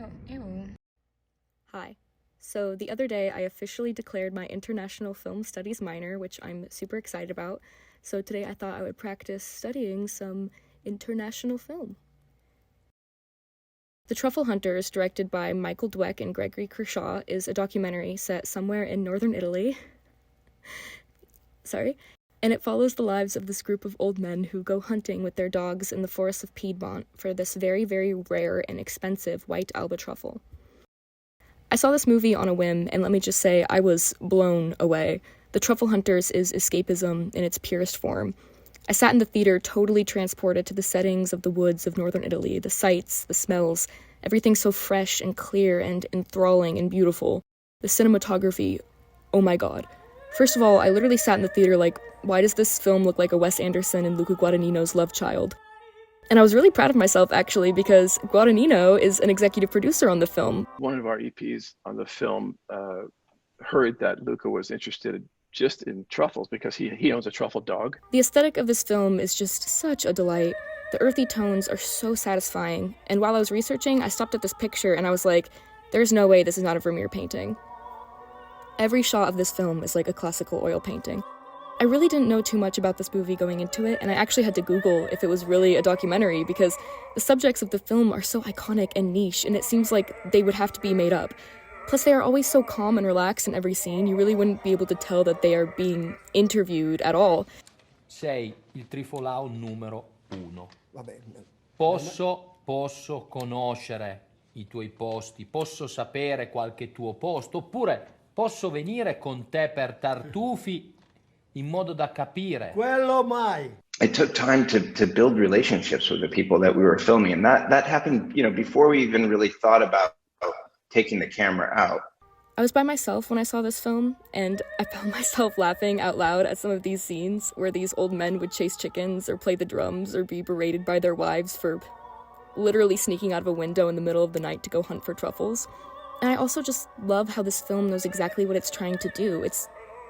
Oh, ew. Hi. So the other day I officially declared my International Film Studies minor, which I'm super excited about. So today I thought I would practice studying some international film. The Truffle Hunters, directed by Michael Dweck and Gregory Kershaw, is a documentary set somewhere in northern Italy. And it follows the lives of this group of old men who go hunting with their dogs in the forests of Piedmont for this very, very rare and expensive white Alba truffle. I saw this movie on a whim, and let me just say, I was blown away. The Truffle Hunters is escapism in its purest form. I sat in the theater totally transported to the settings of the woods of northern Italy, the sights, the smells, everything so fresh and clear and enthralling and beautiful. The cinematography, oh my god. First of all, I literally sat in the theater like, why does this film look like a Wes Anderson and Luca Guadagnino's love child? And I was really proud of myself, actually, because Guadagnino is an executive producer on the film. One of our EPs on the film heard that Luca was interested just in truffles because he owns a truffle dog. The aesthetic of this film is just such a delight. The earthy tones are so satisfying, and while I was researching, I stopped at this picture and I was like, there's no way this is not a Vermeer painting. Every shot of this film is like a classical oil painting. I really didn't know too much about this movie going into it, and I actually had to Google if it was really a documentary because the subjects of the film are so iconic and niche, and it seems like they would have to be made up. Plus, they are always so calm and relaxed in every scene, you really wouldn't be able to tell that they are being interviewed at all. Sei il trifolao numero 1. Vabbè. Posso conoscere i tuoi posti, posso sapere qualche tuo posto, oppure posso venire con te per tartufi in modo da capire. Quello mai. It took time to build relationships with the people that we were filming, and that happened, before we even really thought about taking the camera out. I was by myself when I saw this film, and I found myself laughing out loud at some of these scenes where these old men would chase chickens or play the drums or be berated by their wives for literally sneaking out of a window in the middle of the night to go hunt for truffles. And I also just love how this film knows exactly what it's trying to do. It's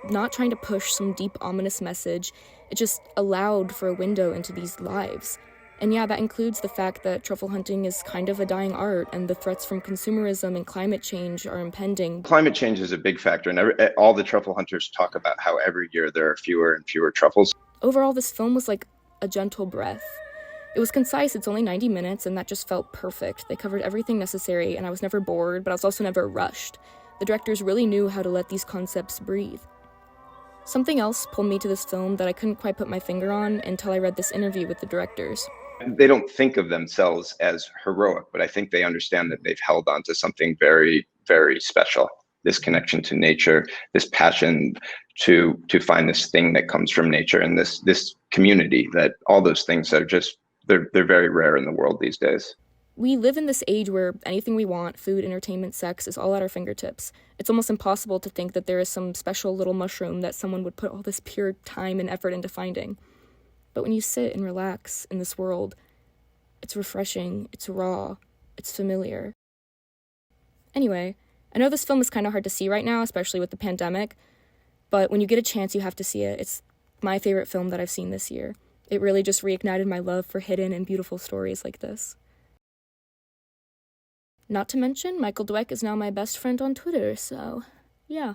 not trying to push some deep, ominous message. It just allowed for a window into these lives. And yeah, that includes the fact that truffle hunting is kind of a dying art, and the threats from consumerism and climate change are impending. Climate change is a big factor, and all the truffle hunters talk about how every year there are fewer and fewer truffles. Overall, this film was like a gentle breath. It was concise, it's only 90 minutes, and that just felt perfect. They covered everything necessary, and I was never bored, but I was also never rushed. The directors really knew how to let these concepts breathe. Something else pulled me to this film that I couldn't quite put my finger on until I read this interview with the directors. They don't think of themselves as heroic, but I think they understand that they've held on to something very, very special. This connection to nature, this passion to find this thing that comes from nature, and this community, that all those things are just, they're very rare in the world these days. We live in this age where anything we want, food, entertainment, sex, is all at our fingertips. It's almost impossible to think that there is some special little mushroom that someone would put all this pure time and effort into finding. But when you sit and relax in this world, it's refreshing, it's raw, it's familiar. Anyway, I know this film is kind of hard to see right now, especially with the pandemic, but when you get a chance, you have to see it. It's my favorite film that I've seen this year. It really just reignited my love for hidden and beautiful stories like this. Not to mention, Michael Dweck is now my best friend on Twitter, so yeah.